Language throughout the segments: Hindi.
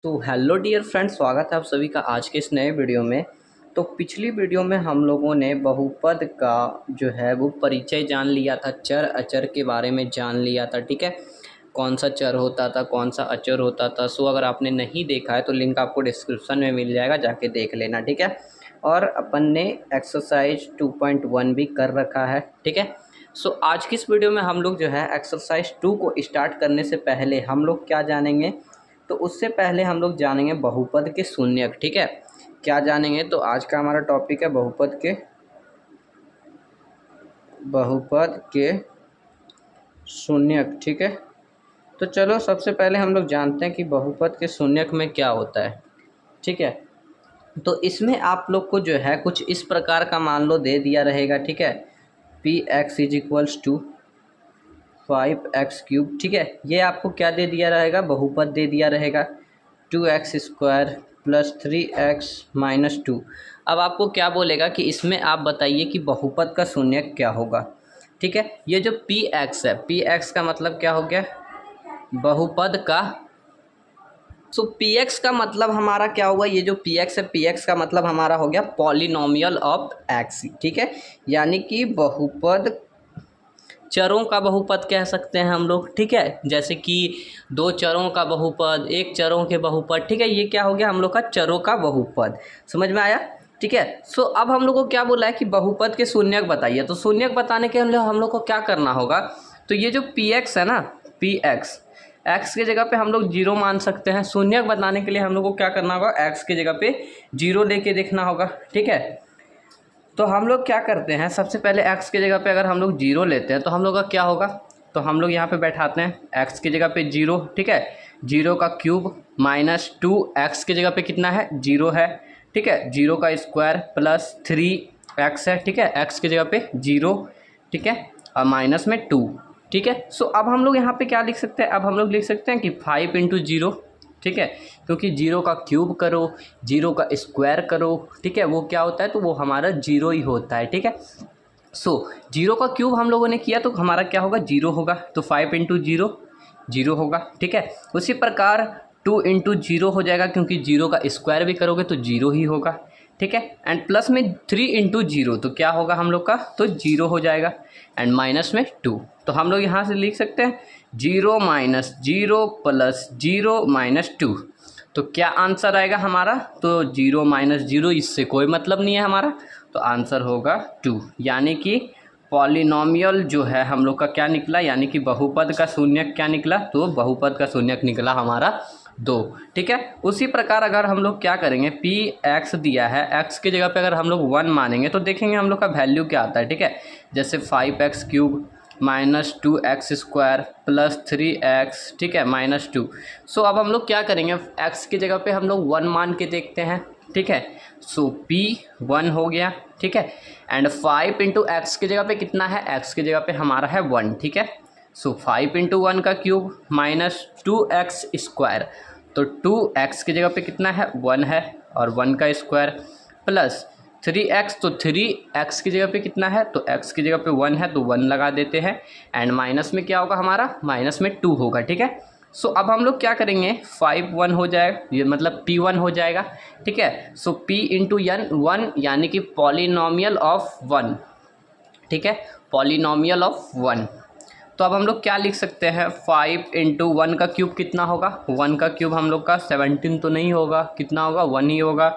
तो हेलो डियर फ्रेंड्स, स्वागत है आप सभी का आज के इस नए वीडियो में। तो पिछली वीडियो में हम लोगों ने बहुपद का जो है वो परिचय जान लिया था, चर अचर के बारे में जान लिया था। ठीक है, कौन सा चर होता था, कौन सा अचर होता था। सो अगर आपने नहीं देखा है तो लिंक आपको डिस्क्रिप्शन में मिल जाएगा, जाके देख लेना। ठीक है, और अपन ने एक्सरसाइज 2.1 भी कर रखा है। ठीक है, सो आज की इस वीडियो में हम लोग जो है एक्सरसाइज 2 को स्टार्ट करने से पहले हम लोग क्या जानेंगे, तो उससे पहले हम लोग जानेंगे बहुपद के शून्यक। ठीक है, क्या जानेंगे, तो आज का हमारा टॉपिक है बहुपद के शून्यक। ठीक है, तो चलो सबसे पहले हम लोग जानते हैं कि बहुपद के शून्यक में क्या होता है। ठीक है, तो इसमें आप लोग को जो है कुछ इस प्रकार का मान लो दे दिया रहेगा। ठीक है, P X is equals to 5x³ ठीक है, ये आपको क्या दे दिया रहेगा, बहुपद दे दिया रहेगा 2x² प्लस 3x माइनस 2। अब आपको क्या बोलेगा कि इसमें आप बताइए कि बहुपद का शून्यक क्या होगा। ठीक है, ये जो px है, px का मतलब क्या हो गया, बहुपद का। सो px का मतलब हमारा क्या हुआ, ये जो px है, px का मतलब हमारा हो गया पॉलिनोमियल ऑफ x। ठीक है, यानी कि बहुपद, चरों का बहुपद कह सकते हैं हम लोग। ठीक है, जैसे कि दो चरों का बहुपद, एक चरों के बहुपद। ठीक है, ये क्या हो गया हम लोग का चरों का बहुपद। समझ में आया। ठीक है, सो अब हम लोग को क्या बोला है कि बहुपद के शून्यक बताइए। तो शून्यक बताने के लिए हम लोग को क्या करना होगा, तो ये जो px है ना, px, x के जगह पे हम लोग 0 मान सकते हैं। शून्यक बताने के लिए हम लोग को क्या करना होगा, x के जगह पे 0 लेके देखना होगा। ठीक है, तो हम लोग क्या करते हैं, सबसे पहले x की जगह पे अगर हम लोग 0 लेते हैं तो हम लोग का क्या होगा, तो हम लोग यहाँ पे बैठाते हैं x की जगह पे 0। ठीक है, 0 का क्यूब माइनस 2, x की जगह पे कितना है, 0 है। ठीक है, 0 का स्क्वायर प्लस 3x है। ठीक है, x की जगह पे 0। ठीक है, और माइनस में 2। ठीक है, सो अब हम लोग यहाँ पे क्या लिख सकते हैं, अब हम लोग लिख सकते हैं कि 5 इंटू 0। ठीक है, क्योंकि 0 का क्यूब करो, 0 का स्क्वायर करो, ठीक है, वो क्या होता है, तो वो हमारा 0 ही होता है। ठीक है, सो 0 का क्यूब हम लोगों ने किया तो हमारा क्या होगा, 0 होगा। तो 5 इंटू 0 0 होगा। ठीक है, उसी प्रकार 2 इंटू 0 हो जाएगा, क्योंकि 0 का स्क्वायर भी करोगे तो 0 ही होगा। ठीक है, एंड प्लस में 3 इंटू 0 तो क्या होगा हम लोग का, तो 0 हो जाएगा। एंड माइनस में 2, तो हम लोग यहाँ से लिख सकते हैं 0 माइनस 0 प्लस 0 माइनस 2। तो क्या आंसर आएगा हमारा, तो 0 माइनस 0, इससे कोई मतलब नहीं है हमारा, तो आंसर होगा 2। यानी कि पॉलिनोमियल जो है हम लोग का क्या निकला, यानी कि बहुपद का शून्यक क्या निकला, तो बहुपद का शून्यक निकला हमारा 2। ठीक है, उसी प्रकार अगर हम लोग क्या करेंगे, पी एक्स दिया है, एक्स की जगह पे अगर हम लोग 1 मानेंगे तो देखेंगे हम लोग का वैल्यू क्या आता है। ठीक है, जैसे 5x³ minus 2x² plus 3x, ठीक है, माइनस 2। सो अब हम लोग क्या करेंगे, x की जगह पे हम लोग 1 मान के देखते हैं। ठीक है, सो p 1 हो गया। ठीक है, एंड 5 इंटू एक्स की जगह पे कितना है, x की जगह पे हमारा है 1। ठीक है, सो 5 इंटू 1 का क्यूब माइनस 2x², तो 2x की जगह पे कितना है, 1 है, और 1 का स्क्वायर प्लस 3x, तो 3x की जगह पे कितना है, तो x की जगह पे 1 है, तो 1 लगा देते हैं। एंड माइनस में क्या होगा हमारा, माइनस में 2 होगा। ठीक है, सो अब हम लोग क्या करेंगे, 5 1 हो जाएगा, ये मतलब p1 हो जाएगा। ठीक है, सो p इंटू n 1, यानी कि पॉलिनोमियल ऑफ 1। ठीक है, पॉलिनोमियल ऑफ 1। तो अब हम लोग क्या लिख सकते हैं, 5 इंटू 1 का क्यूब कितना होगा, 1 का क्यूब हम लोग का 17 तो नहीं होगा, कितना होगा, 1 ही होगा।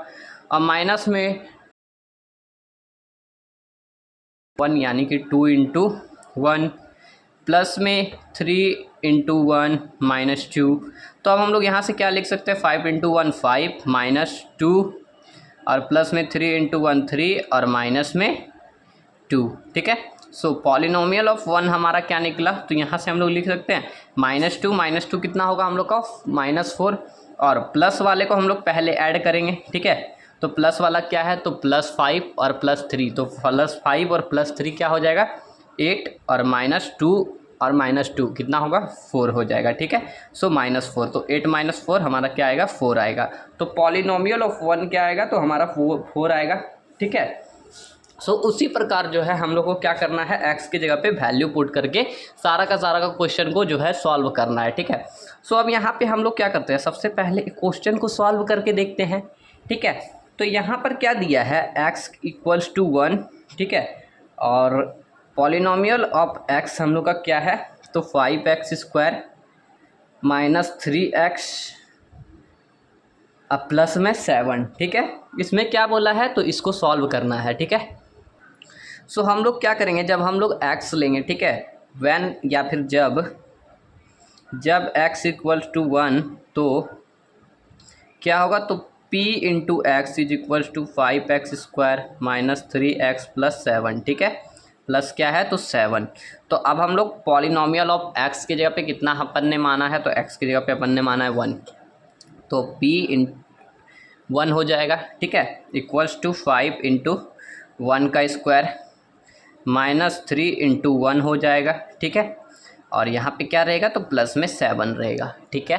और माइनस में 1, यानी कि 2 इंटू 1, प्लस में 3 इंटू 1 माइनस 2। तो अब हम लोग यहाँ से क्या लिख सकते हैं, 5 इंटू 1 5 माइनस 2, और प्लस में 3 इंटू 1 3, और माइनस में 2। ठीक है, सो पॉलिनोमियल ऑफ 1 हमारा क्या निकला, तो यहाँ से हम लोग लिख सकते हैं -2 कितना होगा हम लोग का, -4, और प्लस वाले को हम लोग पहले ऐड करेंगे। ठीक है, तो प्लस वाला क्या है, तो +5 और +3, तो +5 और +3 क्या हो जाएगा, 8, और -2 और -2 कितना होगा, 4 हो जाएगा। ठीक है, सो -4, तो 8 - 4 हमारा क्या आएगा, 4 आएगा। तो पॉलिनोमियल ऑफ 1 क्या आएगा, तो हमारा 4 आएगा। ठीक है, सो उसी प्रकार जो है हम लोग को क्या करना है, x की जगह पे वैल्यू पुट करके सारा का क्वेश्चन को जो है सॉल्व करना है, ठीक है। सो अब यहाँ पे हम लोग क्या करते हैं, सबसे पहले क्वेश्चन को सॉल्व करके देखते हैं, ठीक है। तो यहाँ पर क्या दिया है, x इक्वल्स टू 1, ठीक है, और पॉलिनोमियल ऑफ x हम लोग का क्या है, तो 5x² माइनस 3x अब प्लस में 7, ठीक है। इसमें क्या बोला है, तो इसको सॉल्व करना है, ठीक है। सो हम लोग क्या करेंगे, जब हम लोग x लेंगे, ठीक है, व्हेन या फिर जब x इक्वल्स टू 1 तो क्या होगा, तो p into X is equals to 5x² minus 3x plus 7, ठीक है, प्लस क्या है, तो 7। तो अब हम लोग पॉलिनोमियल ऑफ x की जगह पे कितना अपन ने माना है, तो x की जगह पे अपन ने माना है 1, तो p इन 1 हो जाएगा, ठीक है, इक्वल्स टू 5 इंटू 1 का स्क्वायर माइनस 3 इंटू 1 हो जाएगा, ठीक है, और यहाँ पे क्या रहेगा, तो प्लस में 7 रहेगा, ठीक है।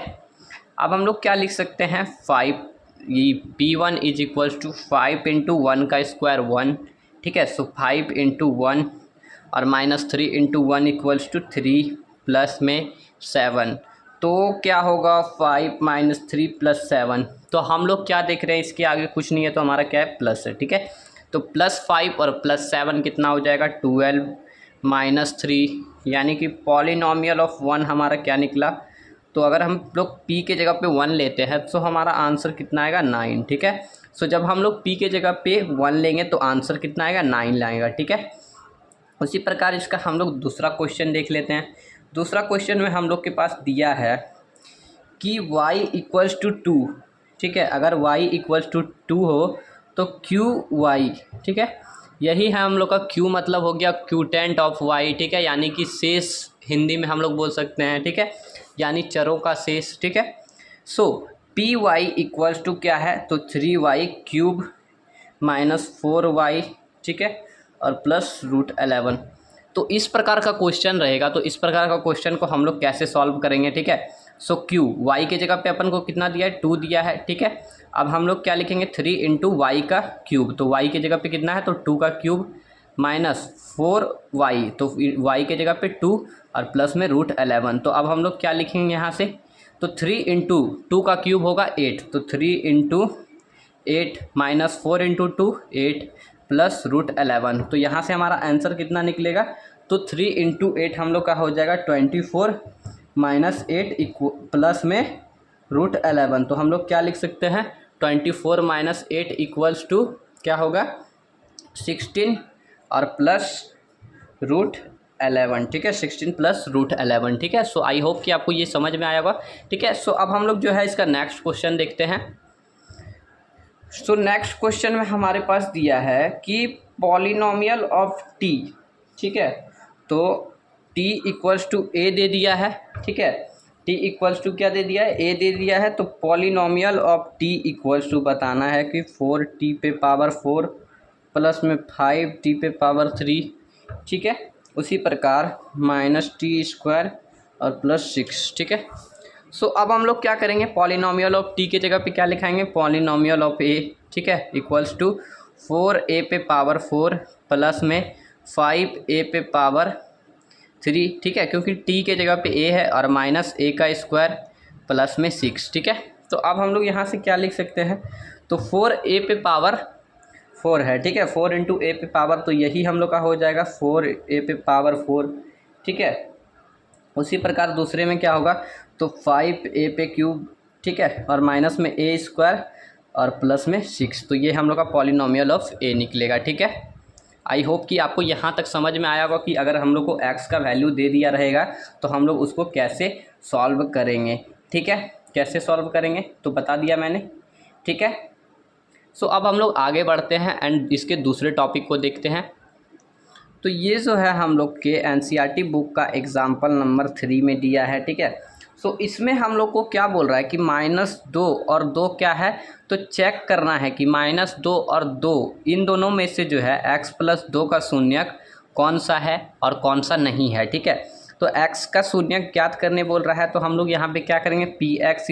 अब हम लोग क्या लिख सकते हैं, 5 ये p1 is equals to 5 into 1 का स्क्वायर 1, ठीक है, सो 5 इंटू 1 और minus 3 into 1 equals to 3 plus में 7, तो क्या होगा 5 माइनस 3 प्लस 7, तो हम लोग क्या देख रहे हैं, इसके आगे कुछ नहीं है तो हमारा क्या है, प्लस है, ठीक है। तो प्लस 5 और प्लस 7 कितना हो जाएगा, 12 माइनस 3, यानी कि पॉलिनोमियल ऑफ 1 हमारा क्या निकला, तो अगर हम लोग p के जगह पे 1 लेते हैं तो हमारा आंसर कितना आएगा, 9, ठीक है। सो जब हम लोग p के जगह पे 1 लेंगे तो आंसर कितना आएगा, 9 लाएगा, ठीक है। उसी प्रकार इसका हम लोग दूसरा क्वेश्चन देख लेते हैं। दूसरा क्वेश्चन में हम लोग के पास दिया है कि y इक्वल्स टू 2, ठीक है, अगर y इक्वल्स टू 2 हो तो QY, ठीक है, यही है हम लोग का Q, मतलब हो गया क्यूटेंट ऑफ y, ठीक है, यानी कि शेष हिंदी में हम लोग बोल सकते हैं, ठीक है, यानी चरों का शेष, ठीक है। सो PY इक्वल्स टू क्या है, तो 3y³ माइनस 4y, ठीक है, और प्लस √11। तो इस प्रकार का क्वेश्चन रहेगा, तो इस प्रकार का क्वेश्चन को हम लोग कैसे सॉल्व करेंगे, ठीक है। सो Q y के जगह पे अपन को कितना दिया है, 2 दिया है, ठीक है। अब हम लोग क्या लिखेंगे, 3 इंटू वाई का क्यूब, तो y की जगह पे कितना है, तो 2 का क्यूब माइनस 4y, तो y के जगह पे 2 और प्लस में √11। तो अब हम लोग क्या लिखेंगे यहाँ से, तो 3 इंटू 2 का क्यूब होगा 8, तो 3 इंटू 8 माइनस 4 इंटू 2 8 प्लस √11, तो यहाँ से हमारा आंसर कितना निकलेगा, तो 3 इंटू 8 हम लोग का हो जाएगा 24 माइनस 8 प्लस में √11। तो हम लोग क्या लिख सकते हैं, 24 माइनस 8 इक्वल्स टू क्या होगा, 16 और प्लस √11, ठीक है, 16 प्लस √11, ठीक है। सो आई होप कि आपको ये समझ में आया होगा, ठीक है। सो अब हम लोग जो है इसका नेक्स्ट क्वेश्चन देखते हैं। सो नेक्स्ट क्वेश्चन में हमारे पास दिया है कि पॉलिनोमियल ऑफ t, ठीक है, तो t इक्वल्स टू a दे दिया है, ठीक है, t इक्वल्स टू क्या दे दिया है, a दे दिया है। तो polynomial of t equals to बताना है कि 4t पे पावर 4 प्लस में 5t पे पावर 3, ठीक है, उसी प्रकार माइनस t² और प्लस 6, ठीक है। सो अब हम लोग क्या करेंगे, पॉलिनोमियल ऑफ t के जगह पे क्या लिखाएंगे, पॉलिनोमियल ऑफ a, ठीक है, इक्वल्स टू 4a पे पावर 4 प्लस में 5a पे पावर 3, ठीक है, क्योंकि t के जगह पे a है, और माइनस a का स्क्वायर प्लस में 6, ठीक है। तो अब हम लोग यहाँ से क्या लिख सकते हैं, तो 4a पे पावर 4 है, ठीक है, 4 इंटू a पे पावर, तो यही हम लोग का हो जाएगा 4a पे पावर 4, ठीक है। उसी प्रकार दूसरे में क्या होगा, तो 5a पे क्यूब, ठीक है, और माइनस में a² और प्लस में 6, तो ये हम लोग का पॉलिनोमियल ऑफ a निकलेगा, ठीक है। आई होप कि आपको यहाँ तक समझ में आया होगा कि अगर हम लोग को x का वैल्यू दे दिया रहेगा तो हम लोग उसको कैसे सॉल्व करेंगे, ठीक है, कैसे सॉल्व करेंगे तो बता दिया मैंने, ठीक है। सो अब हम लोग आगे बढ़ते हैं एंड इसके दूसरे टॉपिक को देखते हैं। तो ये जो है हम लोग के एनसीईआरटी बुक का एग्जाम्पल नंबर 3 में दिया है, ठीक है। सो इसमें हम लोग को क्या बोल रहा है कि -2 और 2 क्या है, तो चेक करना है कि -2 और 2 इन दोनों में से जो है x प्लस 2 का शून्यक कौन सा है और कौन सा नहीं है, ठीक है। तो x का शून्यक ज्ञात करने बोल रहा है, तो हम लोग यहाँ पे क्या करेंगे, px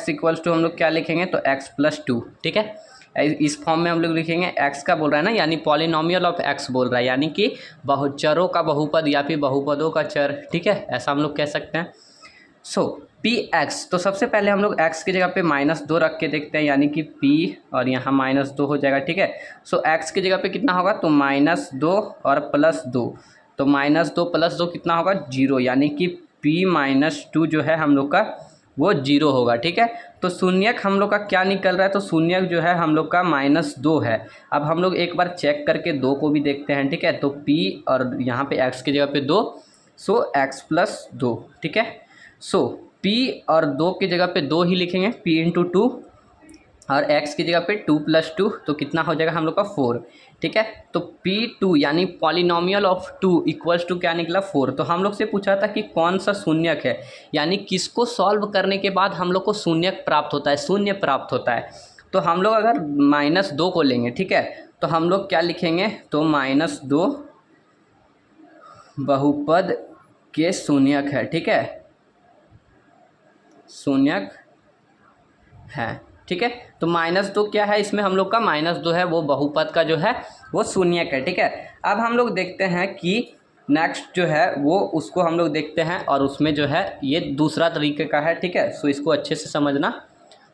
इक्वल्स टू हम लोग क्या लिखेंगे, तो x प्लस 2, ठीक है। इस फॉर्म में हम लोग लिखेंगे, एक्स का बोल रहा है ना, यानी पॉलिनोमियल ऑफ एक्स बोल रहा है, यानी कि बहुचरों का बहुपद या फिर बहुपदों का चर, ठीक है, ऐसा हम लोग कह सकते हैं। सो पी एक्स, तो सबसे पहले हम लोग एक्स की जगह पे -2 रख के देखते हैं, यानी कि पी और यहाँ -2 हो जाएगा, ठीक है। सो एक्स की जगह पे कितना होगा, तो -2 और +2, तो -2 + 2 कितना होगा, 0, यानी कि p-2 जो है हम लोग का वो 0 होगा, ठीक है। तो शून्यक हम लोग का क्या निकल रहा है, तो शून्यक जो है हम लोग का -2 है। अब हम लोग एक बार चेक करके 2 को भी देखते हैं, ठीक है। तो p और यहाँ पे x की जगह पे 2, सो x + 2, ठीक है। सो p और 2 की जगह पे 2 ही लिखेंगे, p × 2, और x की जगह पे 2 + 2, तो कितना हो जाएगा हम लोग का 4, ठीक है। तो p2 यानी पॉलिनोमियल ऑफ 2 इक्वल्स टू क्या निकला, 4। तो हम लोग से पूछा था कि कौन सा शून्यक है, यानी किसको सॉल्व करने के बाद हम लोग को शून्यक प्राप्त होता है, शून्य प्राप्त होता है। तो हम लोग अगर -2 को लेंगे, ठीक है, तो हम लोग क्या लिखेंगे, तो -2 बहुपद के शून्यक है, ठीक है, शून्यक है, ठीक है। तो -2 क्या है, इसमें हम लोग का -2 है, वो बहुपद का जो है वो शून्यक है, ठीक है। अब हम लोग देखते हैं कि नेक्स्ट जो है वो उसको हम लोग देखते हैं, और उसमें जो है ये दूसरा तरीके का है, ठीक है। सो इसको अच्छे से समझना।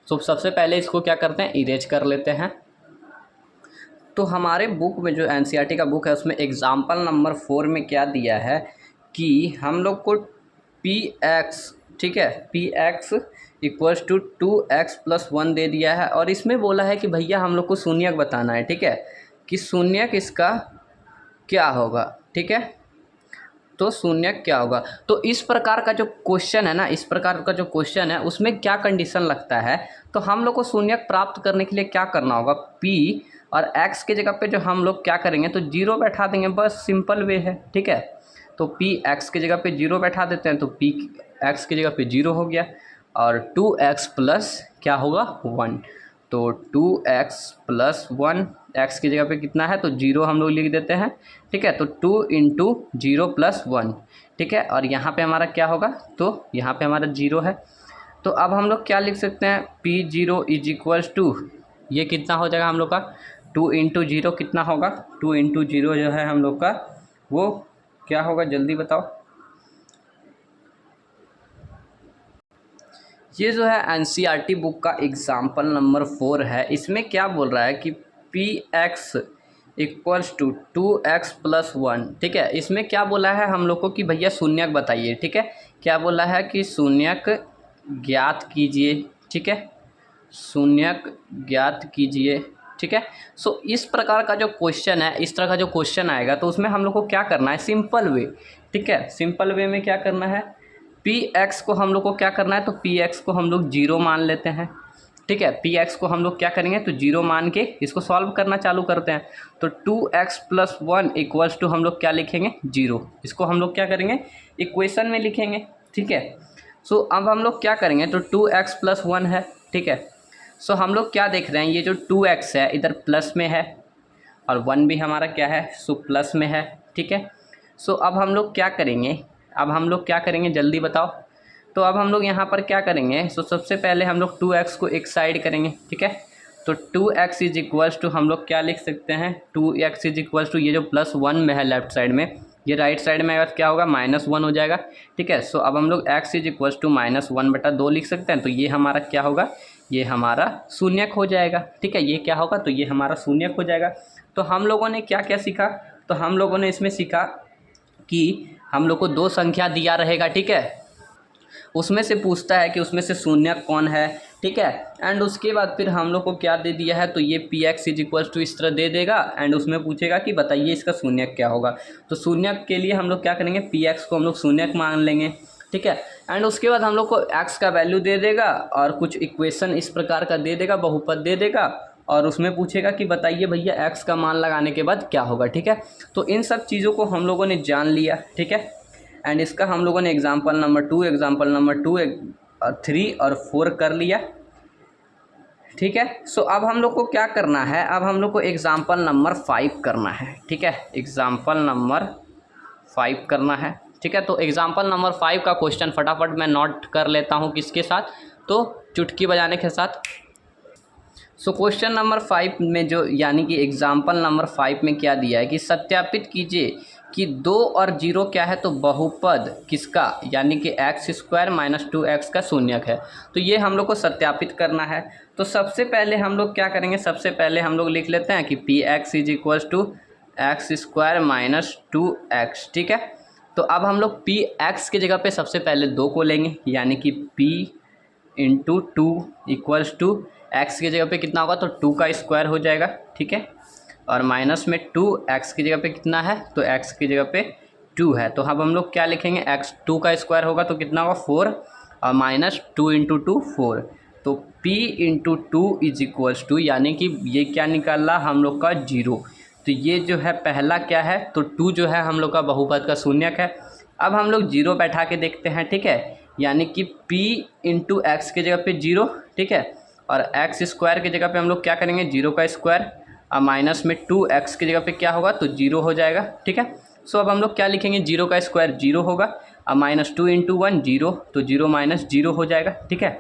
सो सबसे पहले इसको क्या करते हैं, इरेज कर लेते हैं। तो हमारे बुक में जो एनसीईआरटी का बुक है उसमें एग्जाम्पल नंबर 4 में क्या दिया है कि हम लोग को पी एक्स, ठीक है, P X equals to 2x + 1 दे दिया है, और इसमें बोला है कि भैया हम लोग को शून्यक बताना है, ठीक है, कि शून्यक इसका क्या होगा, ठीक है। तो शून्यक क्या होगा, तो इस प्रकार का जो क्वेश्चन है ना, इस प्रकार का जो क्वेश्चन है उसमें क्या कंडीशन लगता है, तो हम लोग को शून्यक प्राप्त करने के लिए क्या करना होगा, p और x की जगह पे जो हम लोग क्या करेंगे, तो 0 बैठा देंगे, बस सिंपल वे है, ठीक है। तो p x की जगह पे 0 बैठा देते हैं, तो p x की जगह पे 0 हो गया, और 2x प्लस क्या होगा, 1, तो 2x + 1, x की जगह पे कितना है, तो 0 हम लोग लिख देते हैं, ठीक है। तो 2 × 0 + 1, ठीक है, और यहाँ पे हमारा क्या होगा, तो यहाँ पे हमारा 0 है। तो अब हम लोग क्या लिख सकते हैं, p0 = ये कितना हो जाएगा हम लोग का, 2 × 0 कितना होगा, 2 × 0 जो है हम लोग का वो क्या होगा, जल्दी बताओ। ये जो है एनसीईआरटी बुक का एग्जाम्पल नंबर 4 है। इसमें क्या बोल रहा है कि P X equals to 2x + 1, ठीक है। इसमें क्या बोला है हम लोग को कि भैया शून्यक बताइए, ठीक है। क्या बोला है कि शून्यक ज्ञात कीजिए, ठीक है, शून्यक ज्ञात कीजिए, ठीक है। सो इस प्रकार का जो क्वेश्चन है, इस तरह का जो क्वेश्चन आएगा, तो उसमें हम लोग को क्या करना है, सिंपल वे, ठीक है, सिंपल वे में क्या करना है, पी एक्स को हम लोग को क्या करना है, तो पी एक्स को हम लोग 0 मान लेते हैं, ठीक है। पी एक्स को हम लोग क्या करेंगे, तो 0 मान के इसको सॉल्व करना चालू करते हैं। तो 2x + 1 इक्वल्स टू हम लोग क्या लिखेंगे, 0, इसको हम लोग क्या करेंगे, इक्वेशन में लिखेंगे, ठीक है। सो अब हम लोग क्या करेंगे, तो 2x + 1 है, ठीक है। सो हम लोग क्या देख रहे हैं, ये जो 2x है इधर प्लस में है, और 1 भी हमारा क्या है, सो प्लस में है, ठीक है। सो अब हम लोग क्या करेंगे, अब हम लोग क्या करेंगे, जल्दी बताओ। तो अब हम लोग यहाँ पर क्या करेंगे, सो सबसे पहले हम लोग 2x को एक साइड करेंगे, ठीक है। तो 2x = हम लोग क्या लिख सकते हैं, 2x = ये जो +1 में है लेफ्ट साइड में, ये राइट साइड में अगर क्या होगा, -1 हो जाएगा, ठीक है। सो अब हम लोग x = -1/2 लिख सकते हैं, तो ये हमारा क्या होगा, ये हमारा शून्यक हो जाएगा, ठीक है। ये क्या होगा, तो ये हमारा शून्यक हो जाएगा। तो हम लोगों ने क्या क्या सीखा, तो हम लोगों ने इसमें सीखा कि हम लोग को 2 संख्या दिया रहेगा, ठीक है, उसमें से पूछता है कि उसमें से शून्यक कौन है, ठीक है। एंड उसके बाद फिर हम लोग को क्या दे दिया है, तो ये पी एक्स = इस तरह दे देगा, एंड उसमें पूछेगा कि बताइए इसका शून्यक क्या होगा। तो शून्यक के लिए हम लोग क्या करेंगे, पी एक्स को हम लोग शून्यक मान लेंगे, ठीक है। एंड उसके बाद हम लोग को एक्स का वैल्यू दे देगा, और कुछ इक्वेशन इस प्रकार का दे देगा, बहुपद दे देगा, और उसमें पूछेगा कि बताइए भैया एक्स का मान लगाने के बाद क्या होगा, ठीक है। तो इन सब चीज़ों को हम लोगों ने जान लिया, ठीक है। एंड इसका हम लोगों ने एग्जाम्पल नंबर 2, एग्जाम्पल नंबर 2, 3 और 4 कर लिया, ठीक है। सो अब हम लोग को क्या करना है, अब हम लोग को एग्जाम्पल नंबर 5 करना है, ठीक है, एग्जाम्पल नंबर 5 करना है, ठीक है। तो एग्जाम्पल नंबर 5 का क्वेश्चन फटाफट मैं नोट कर लेता हूँ, किसके साथ, तो चुटकी बजाने के साथ। सो क्वेश्चन नंबर 5 में जो यानी कि एग्जाम्पल नंबर 5 में क्या दिया है कि सत्यापित कीजिए कि 2 और 0 क्या है, तो बहुपद किसका यानी कि एक्स स्क्वायर माइनस 2x का शून्यक है। तो ये हम लोग को सत्यापित करना है। तो सबसे पहले हम लोग क्या करेंगे, सबसे पहले हम लोग लिख लेते हैं कि P X is equals to X square minus 2x। ठीक है, तो अब हम लोग पी एक्स की जगह पे सबसे पहले 2 को लेंगे यानी कि p into 2 equals to X की जगह पे कितना होगा, तो 2 का स्क्वायर हो जाएगा। ठीक है, और माइनस में 2 एक्स की जगह पे कितना है, तो एक्स की जगह पे 2 है। तो अब हम लोग क्या लिखेंगे, एक्स 2 का स्क्वायर होगा तो कितना होगा 4, और माइनस 2 इंटू 2 4। तो p into 2 is equals to यानी कि ये क्या निकाला हम लोग का 0। तो ये जो है पहला क्या है, तो 2 जो है हम लोग का बहुपद का शून्यक है। अब हम लोग 0 बैठा के देखते हैं। ठीक है, यानी कि p इंटू एक्स की जगह पे 0। ठीक है, और एक्स स्क्वायर की जगह पे हम लोग क्या करेंगे 0 का स्क्वायर, और माइनस में 2x की जगह पे क्या होगा, तो 0 हो जाएगा। ठीक है, सो अब हम लोग क्या लिखेंगे, 0 का स्क्वायर 0 होगा, और माइनस 2 इंटू 1 0, तो 0 माइनस 0 हो जाएगा। ठीक है,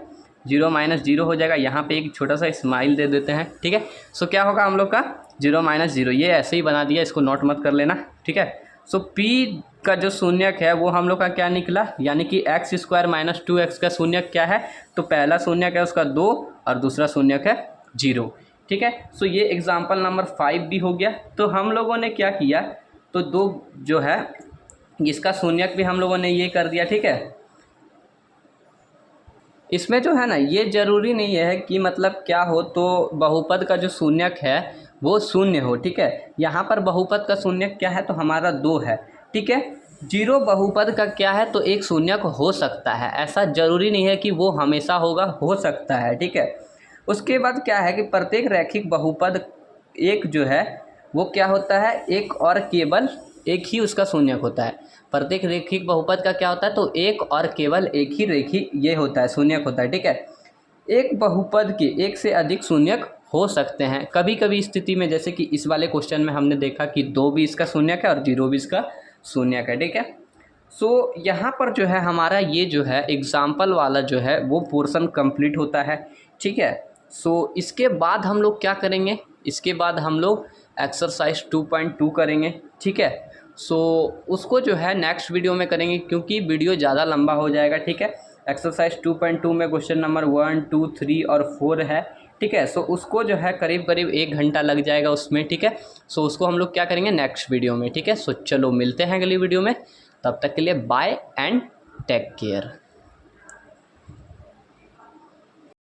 0 माइनस 0 हो जाएगा। यहाँ पे एक छोटा सा स्माइल दे देते हैं। ठीक है, सो क्या होगा हम लोग का 0 माइनस 0, ये ऐसे ही बना दिया, इसको नोट मत कर लेना। ठीक है, सो p का जो शून्यक है वो हम लोग का क्या निकला, यानी कि एक्स स्क्वायर माइनस 2x का शून्यक क्या है, तो पहला शून्यक है उसका 2 और दूसरा शून्यक है 0। ठीक है, सो ये एग्जाम्पल नंबर 5 भी हो गया। तो हम लोगों ने क्या किया, तो 2 जो है इसका शून्यक भी हम लोगों ने ये कर दिया। ठीक है, इसमें जो है ना ये ज़रूरी नहीं है कि मतलब क्या हो, तो बहुपद का जो शून्यक है वो शून्य हो। ठीक है, यहाँ पर बहुपद का शून्यक क्या है, तो हमारा 2 है। ठीक है, 0 बहुपद का क्या है, तो एक शून्यक हो सकता है, ऐसा ज़रूरी नहीं है कि वो हमेशा होगा, हो सकता है। ठीक है, उसके बाद क्या है कि प्रत्येक रैखिक बहुपद एक जो है वो क्या होता है, एक और केवल एक ही उसका शून्यक होता है। प्रत्येक रैखिक बहुपद का क्या होता है, तो एक और केवल एक ही रेखिक ये होता है, शून्यक होता है। ठीक है, एक बहुपद के एक से अधिक शून्यक हो सकते हैं कभी कभी स्थिति में, जैसे कि इस वाले क्वेश्चन में हमने देखा कि 2 भी इसका शून्यक है और 0 भी इसका शून्यक है। ठीक है, सो यहाँ पर जो है हमारा ये जो है एग्जाम्पल वाला जो है वो पोर्शन कंप्लीट होता है। ठीक है, सो इसके बाद हम लोग क्या करेंगे, इसके बाद हम लोग एक्सरसाइज 2.2 करेंगे। ठीक है, सो उसको जो है नेक्स्ट वीडियो में करेंगे क्योंकि वीडियो ज़्यादा लंबा हो जाएगा। ठीक है, एक्सरसाइज 2.2 में क्वेश्चन नंबर 1 2 3 और 4 है। ठीक है, सो उसको जो है करीब करीब 1 घंटा लग जाएगा उसमें। ठीक है, सो उसको हम लोग क्या करेंगे नेक्स्ट वीडियो में। ठीक है, सो चलो मिलते हैं अगली वीडियो में, तब तक के लिए बाय एंड टेक केयर।